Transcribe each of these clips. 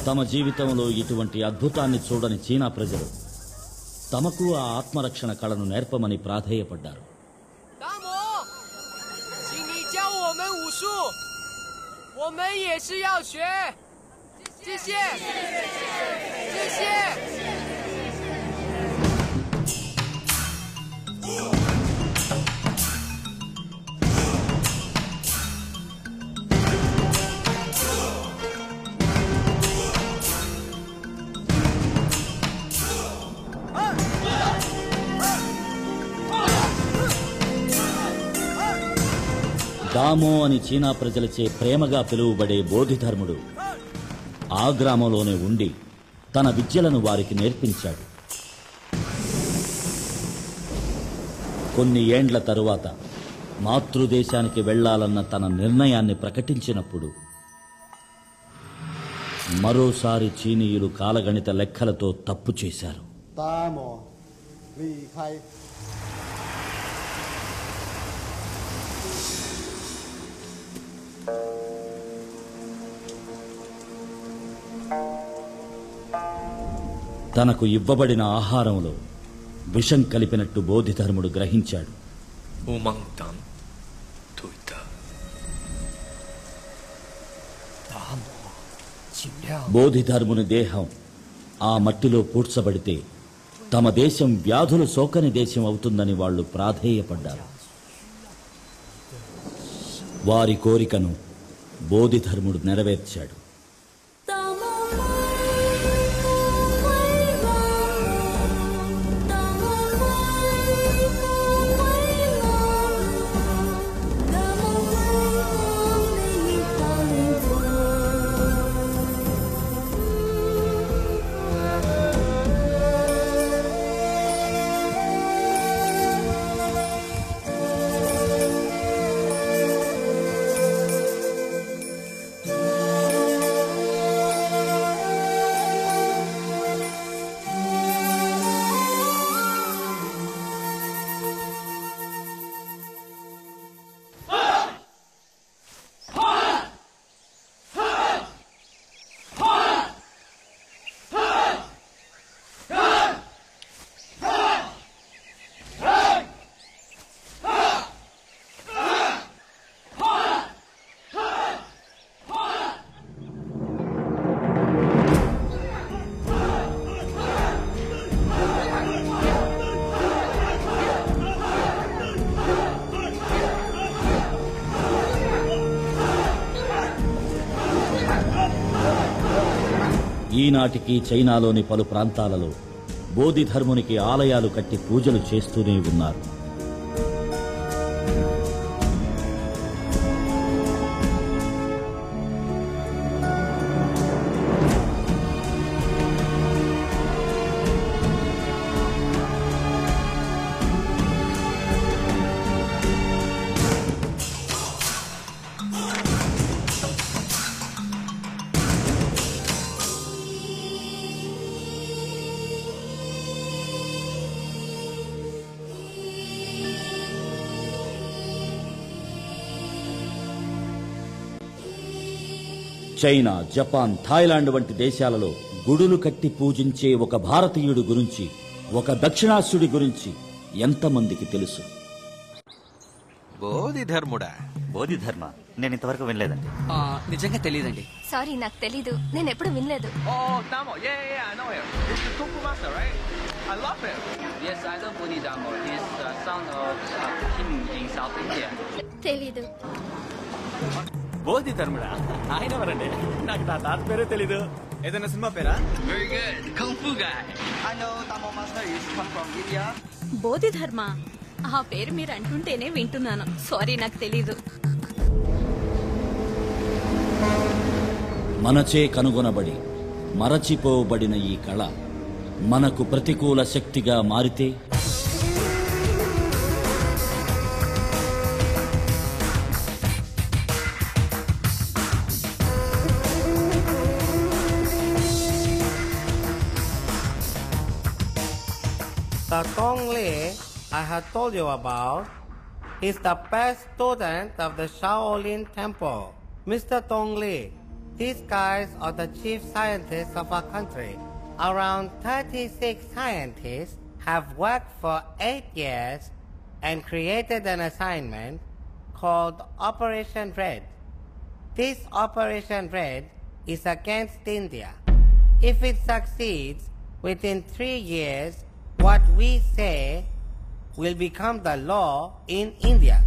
తమ జీవితంలో ఇటువంటి అద్భుతాన్ని చూడని చీనా ప్రజలు తమకు ఆ ఆత్మరక్షణ కళను నేర్పమని ప్రాధేయపడ్డారు. దామో అని చీనా ప్రజలచే ప్రేమగా పిలువబడే బోధిధర్ముడు ఆ గ్రామంలోనే ఉండి తన విద్యలను వారికి నేర్పించాడు. కొన్ని ఏండ్ల తరువాత మాతృదేశానికి వెళ్లాలన్న తన నిర్ణయాన్ని ప్రకటించినప్పుడు మరోసారి చీనీయులు కాలగణిత లెక్కలతో తప్పు చేశారు. తనకు ఇవ్వబడిన ఆహారంలో విషం కలిపినట్టు బోధిధర్ముడు గ్రహించాడు. బోధిధర్ముని దేహం ఆ మట్టిలో పూడ్చబడితే తమ దేశం వ్యాధులు సోకని దేశం అవుతుందని వాళ్లు ప్రాధేయపడ్డారు. వారి కోరికను బోధిధర్ముడు నెరవేర్చాడు. ఈనాటికి చైనాలోని పలు ప్రాంతాలలో బోధిధర్మునికి ఆలయాలు కట్టి పూజలు చేస్తూనే ఉన్నారు. చైనా, జపాన్, థాయిలాండ్ వంటి దేశాలలో గుడులు కట్టి పూజించే ఒక భారతీయుడి గురించి, ఒక దక్షిణాస్యుడి గురించి ఎంతమందికి తెలుసు? బోధిధర్ముడా? బోధిధర్మ నేను ఇంతవరకు వినలేదండి. నిజంగా తెలియదండి. సారీ, నాకు తెలీదు. నేను ఎప్పుడు వినలేదు. తెలీదు. బోధిధర్ముడా? ఆయన ఎవరండి? నాకు నా తాత పేరే తెలీదు. ఏదైనా సినిమా పేరా? బోధిధర్మ ఆ పేరు మీరు అంటుంటేనే వింటున్నాను. సారీ, నాకు తెలీదు. మనచే కనుగొనబడి మరచిపోబడిన ఈ కళ మనకు ప్రతికూల శక్తిగా మారితే The Tong Li I have told you about is the best student of the Shaolin Temple. Mr. Tong Li, These guys are the chief scientists of our country. Around 36 scientists have worked for 8 years and created an assignment called Operation Red. This Operation Red is against India. If it succeeds, within 3 years, what we say will become the law in India.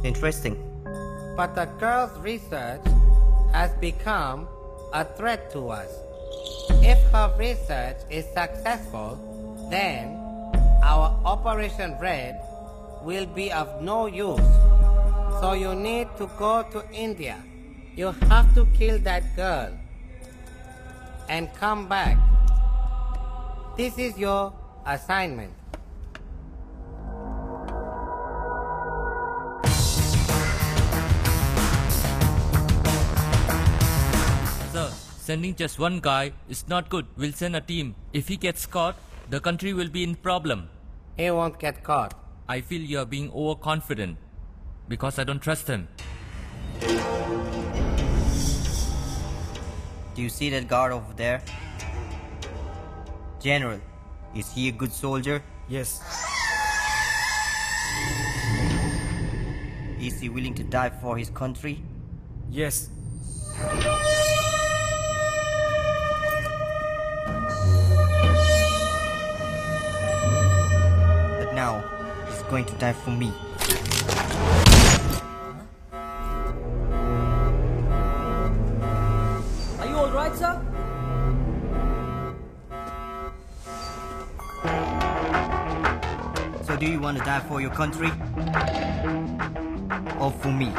Interesting. But the girl's research has become a threat to us. If her research is successful, then our Operation Red will be of no use. So you need to go to India. You have to kill that girl and come back. This is your assignment. Sir, sending just one guy is not good. We'll send a team. If he gets caught, the country will be in problem. He won't get caught. I feel you are being overconfident because I don't trust him. Do you see that guard over there? General, is he a good soldier? Yes. Is he willing to die for his country? Yes. But now, he's going to die for me. Are you all right, sir? So do you want to die for your country? Or for me?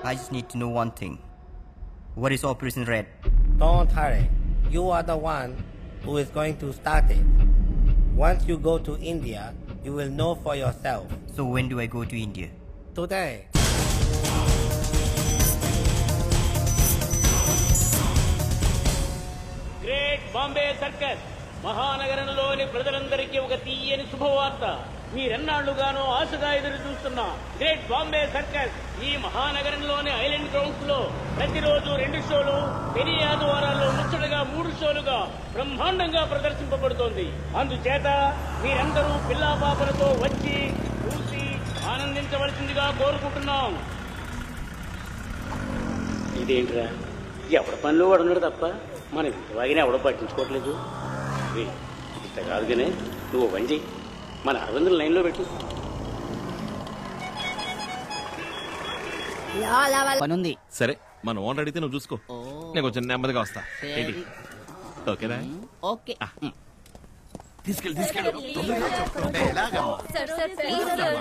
I just need to know one thing. What is Operation Red? Don't hurry. You are the one who is going to start it. Once you go to India, you will know for yourself. So when do I go to India? Today. Great Bombay circus మహానగరంలోని ప్రజలందరికీ ఒక తీయని శుభవార్త. మీరెన్నాళ్లుగానో ఆశగా ఎదురు చూస్తున్న great Bombay circus ఈ మహానగరంలోని island grounds లో ప్రతిరోజు 2 షోలు, శని ఆదివారాల్లో ముచ్చటగా 3 షోలుగా బ్రహ్మాండంగా ప్రదర్శింపబడుతోంది. అందుచేత మీరందరూ పిల్లా పాపలతో వచ్చి చూసి ఆనందించవలసిందిగా కోరుకుంటున్నాం. ఇదేంట్రా, ఎవడ పనిలో వాడున్నాడు తప్ప మన ఇంతవాగిన ఎవడో పట్టించుకోవట్లేదు. ఇట్ట కాదుగానే నువ్వు పని చెయ్యి, మన 600 లైన్లో పెట్టు. పనుంది. సరే, మన ఓనర్ అడిగితే నువ్వు చూసుకో. నేను కొంచెం నెమ్మదిగా వస్తా. ఏంటి? ఓకేనా? ఓకే. తీసుకెళ్ళి సార్ సార్ ప్లీజ్ సార్.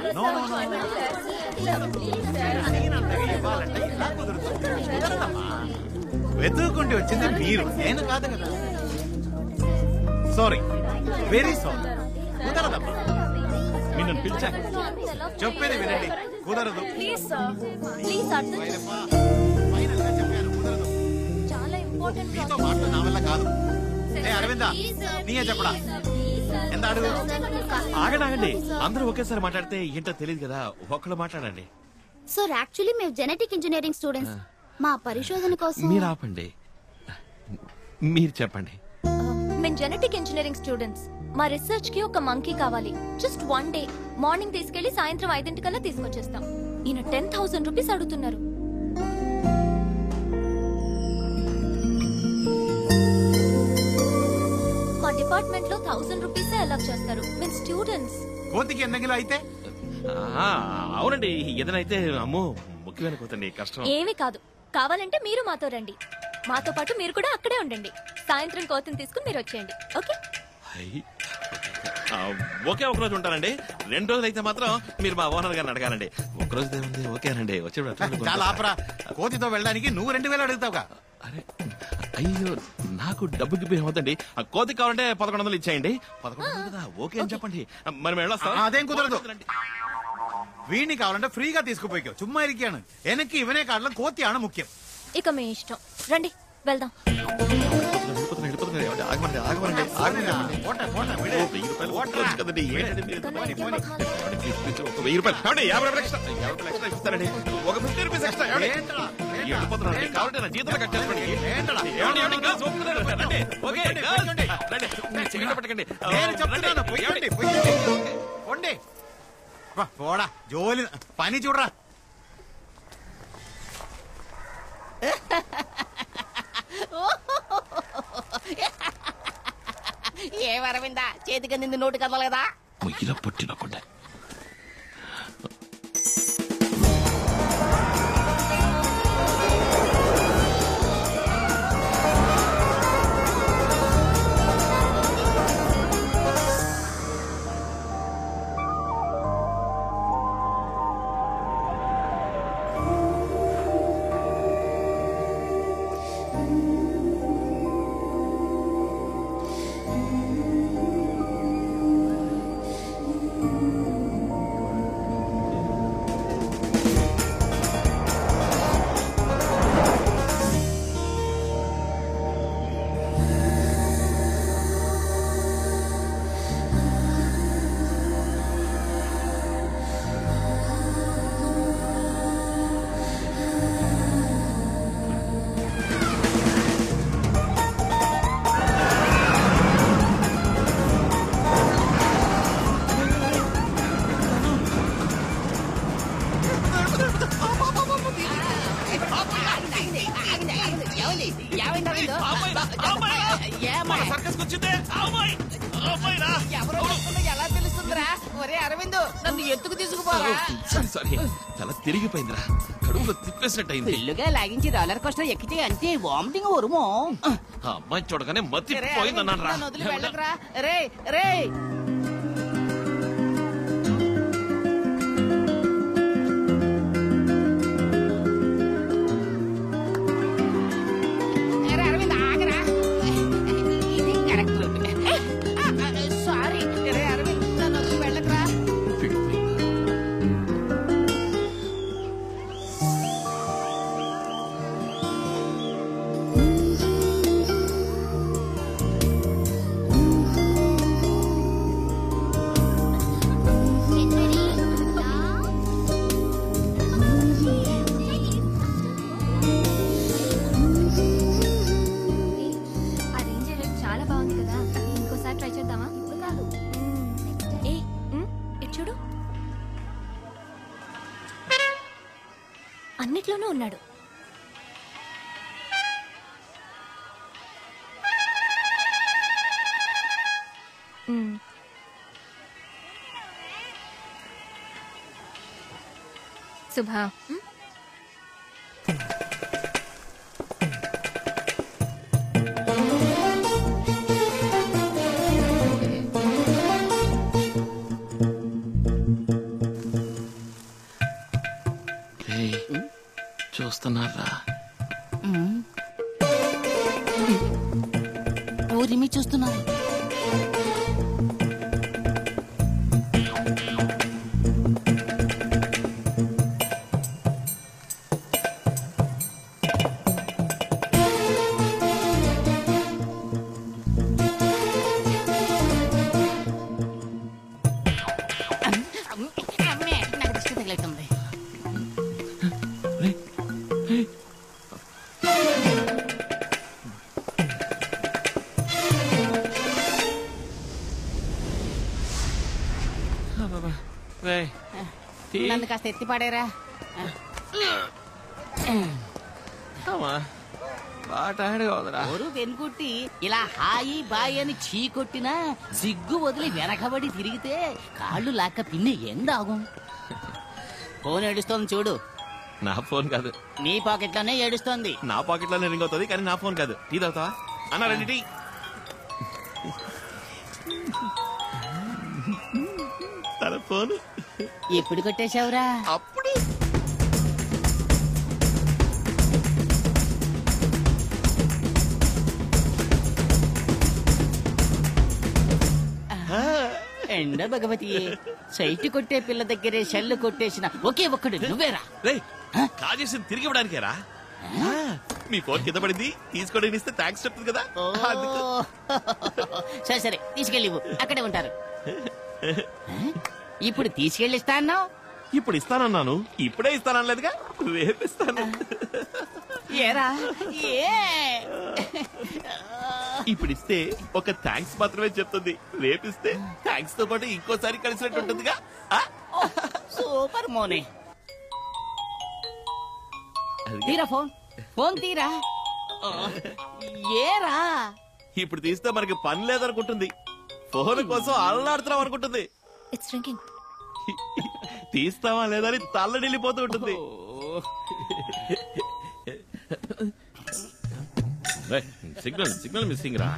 వెతుక్కుంటూ వచ్చింది మీరు, నేను కాదు కదా. Sorry, very sorry. కుదరదమ్మా, మీరు నన్ను పిలిచాను. చెప్పేది వినండి, కుదరదు. ప్లీజ్ సార్, ప్లీజ్ అర్థం ఫైనల్ గా చెప్పాను, కుదరదు. చాలా ఇంపార్టెంట్. నీతో మాటలు నా వల్ల కాదు. ఏ అరవిందా, నీయే చెప్పడా? ఎంత అడుగు. ఆగండి, అందరూ ఒకేసారి మాట్లాడితే ఏంటో తెలియదు కదా, ఒక్కళ్ళు మాట్లాడండి. సార్, యాక్చువల్లీ మేము జెనెటిక్ ఇంజనీరింగ్ స్టూడెంట్స్. మా పరిశోధన కోసం మీరు ఆపండి, మీరు చెప్పండి. మేము జెనెటిక్ ఇంజనీరింగ్ స్టూడెంట్స్. మా రీసెర్చ్ కి ఒక మంకీ కావాలి. Just 1 day. మార్నింగ్ తీసుకెళ్లి సాయంత్రం 5 తీసుకొచ్చేస్తాం. ఈయన 10,000 రూపీస్ అడుగుతున్నారు. మా డిపార్ట్మెంట్ లో 1000 రూపీస్ అలాట్ చేస్తారు. మేము స్టూడెంట్స్. కోతికి ఎన్నగిలో అయితే అవునండి, ఏదైతే అమ్మో ముఖ్యమైన కోతండి, కష్టం. ఏమీ కాదు, కావాలంటే మీరు మాతో రండి. మాతో పాటు మీరు కూడా అక్కడే ఉండండి. సాయంత్రం కోతిని తీసుకుని మీరు వచ్చేయండి. ఓకే? ఒకే ఒక రోజు ఉంటానండి. 2 రోజులు అయితే మాత్రం మీరు మా ఓనర్ గారిని అడగాలండి. ఒక రోజు ఏముంది, ఓకేనండి. వచ్చేప్పుడు చాలా ఆపరా. కోతితో వెళ్ళడానికి నువ్వు 2000 అడుగుతావుగా. అరే అయ్యో, నాకు డబ్బు గిబ్బు ఏమవుతండి. ఆ కోతి కావాలంటే 1100 ఇచ్చేయండి. 1100 కదా, ఓకే అని చెప్పండి. మరి మేము వెళ్ళొస్తాం. అదేం కుదరదు. వీడిని కావాలంటే ఫ్రీగా తీసుకుపోయి చుమ్మా ఇరికాను. వెనక్కి ఇవనే కాడలో కోతి ఆడ ముఖ్యం. ఇక మీ ఇష్టం. రండి వెళ్దాం. ఆగమండి ఆగమండి ఆగమండి. ఓ, 1000 రూపాయలు కొట్టుకోవచ్చు కదండి. ఏంటండి మీరు ఇంత పని? పోనీ. ఏమండి, ప్లీజ్, ఒక 1000 రూపాయలు. ఏమండి, 50 రూపాయలు ఎక్స్ట్రా. 50 రూపాయలు ఎక్స్ట్రా ఇస్తారండి. ఒక 50 రూపీస్ ఎక్స్ట్రా. ఏమండి? వెళ్ళిపోతున్నారండి. కావాలంటే నా జీతంలో కట్ చేసుకోండి. ఏమండి, గర్ల్స్ ఒప్పుకున్నారు. రండి. Okay, girls. రండి. సిగరెట్ పట్టకండి. పోండి. పోడా జోలి పని చూడరా. ఏ అరవిందా చేతికి నింది నోటి కదలేదా? ఇలా పట్టిన కొండ. ఎలా తెలుస్తుందిరా? ఒరే అరవింద్ నన్ను ఎత్తుకు తీసుకుపోరా. సారీ తల తిరిగిపోయిందిరా. కడుపులో తిప్పేసినట్టయింది. పిల్లుగా లాగించి రోలర్ కోస్టర్ ఎక్కితే అంతే వామిటింగ్ వరుమో. ఆ అమ్మాయి చూడగానే మతి పోయిందన్నాను రా. వదిలి వెళ్ళకరా. రే రే అరవింద్ ఆగరా. ఇది కరెక్ట్ రూట్. సారీ రే అరవింద్ నన్ను వదిలి వెళ్ళకరా. చాలా బాగుంది కదా, ఇంకోసారి ట్రై చేద్దామా? ఇప్పుడు కాదు. ఏ ఇటు చూడు, అన్నిట్లోనూ ఉన్నాడు. సుభా చూస్తున్నారా? ఊరిమి చూస్తున్నారు. అమ్మే నాకు దిష్టి తగిలేస్తుంది. నన్ను కాస్త ఎత్తి పాడేరా. ఊరు వెనుకొట్టి ఇలా హాయి బాయి అని చీ కొట్టినా సిగ్గు వదిలి వెనకబడి తిరిగితే కాళ్ళు లాక్క పిన్ని ఎందాகும். ఫోన్ ఏడుస్తోంది చూడు. నా ఫోన్ కాదు, నీ పాకెట్ లోనే ఏడుస్తోంది. నా పాకెట్ లోనే రింగ్ అవుతుంది, కానీ నా ఫోన్ కాదు. టీ తాగుతావా అన్న? రండి టీ. తన ఫోన్ ఎప్పుడు కొట్టేశావురా? అప్పుడు ఎండ భగవతి, సైట్ కొట్టే పిల్ల దగ్గరే షెల్లు కొట్టేసిన ఒకే ఒక్కడు నువ్వేరా? కాజేసి తిరిగి ఇవ్వడానికేరా? మీ ఫోన్ కింద పడింది తీసుకోవడానికి ఇస్తే థ్యాంక్స్ చెప్తుంది కదా అందుకు. సరే సరే తీసుకెళ్ళివు, అక్కడే ఉంటారు. ఇప్పుడు తీసుకెళ్ళి ఇస్తా అన్నావు. ఇప్పుడు ఇస్తానన్నాను, ఇప్పుడే ఇస్తానలేదుగా, రేపిస్తాను. ఏరా ఏ ఇప్పుడు ఇస్తే ఒక థ్యాంక్స్ మాత్రమే చెప్తుంది, రేపిస్తే థ్యాంక్స్ తో పాటు ఇంకోసారి కలిసినట్టు ఉంటుందిగా. సూపర్ మోనే. తీరా ఫోన్, ఫోన్ తీరా. ఏరా ఇప్పుడు తీస్తే మనకి పని లేదనుకుంటుంది, ఫోన్ కోసం అల్లాడుతున్నాం అనుకుంటుంది. It's ringing. తీస్తావా లేదని తల్లడిల్లిపోతూ ఉంటుంది. సిగ్నల్ సిగ్నల్ మిస్సింగ్ రా.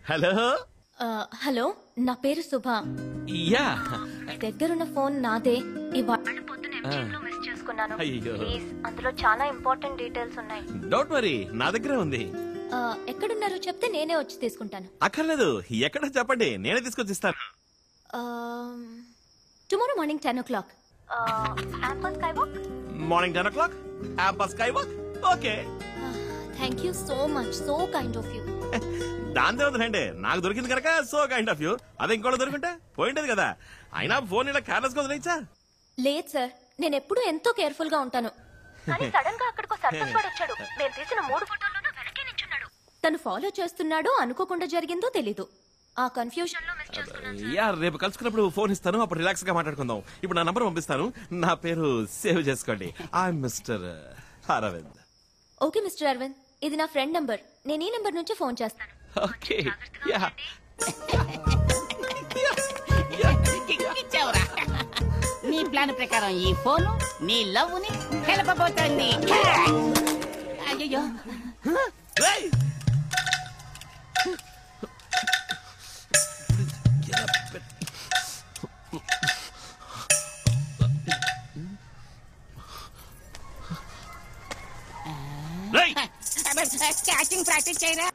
హలో హలో, నా పేరు శుభ. యా దగ్గరున్న ఫోన్ నాదే. ఇవాళ పొద్దున MGM లో మిస్ చేసుకున్నాను. అయ్యో. ప్లీజ్, అందులో చాలా ఇంపార్టెంట్ డీటెయిల్స్ ఉన్నాయి. డోంట్ వరీ, నా దగ్గరే ఉంది. ఎక్కడున్నారో చెప్తే నేనే వచ్చి తీసుకుంటాను. అక్కర్లేదు, ఎక్కడ చెప్పండి, నేనే తీసుకొచ్చి ఇస్తాను. Tomorrow morning 10 o'clock. Campus Skywalk. Morning 10 o'clock, Campus Skywalk. Okay. Thank you so much. So kind of you. దాంతో వదిలేండి, నాకు దొరికింది కనుక సో కైండ్ ఆఫ్ యూ. అదే ఇంకోటి దొరికింటే పోయింటది కదా. అయినా ఫోన్ ఇలా కేర్లెస్ గా వదిలేచ్చా? లేదు సార్, నేను ఎప్పుడూ ఎంతో కేర్ఫుల్ గా ఉంటాను. కానీ సడన్ గా అక్కడికి సర్పంచ్ వాడు వచ్చాడు. నేను తీసిన 3 ఫోటోల్లోనూ వెనకే నించున్నాడు. తను ఫాలో చేస్తున్నాడో అనుకోకుండా జరిగిందో తెలీదు. ఆ కన్ఫ్యూజన్ లో మిస్ చేసుకున్నాను. యా, రేపు కలుసుకున్నప్పుడు ఫోన్ ఇస్తాను, అప్పుడు రిలాక్స్ గా మాట్లాడుకుందాం. ఇప్పుడు నా నంబర్ పంపిస్తాను, నా పేరు సేవ్ చేసుకోండి. I mister Aravind. Okay mister Aravind, ఇది నా ఫ్రెండ్ నంబర్. నేను ఈ నంబర్ నుంచి ఫోన్ చేస్తాను. ఓకే. యా ఇచ్చావురా. నీ ప్లాన్ ప్రకారం ఈ ఫోను నీ లవ్ ని కలపబోతోంది. అయ్యో క్యాచింగ్ ప్రాక్టీస్ చేయరా.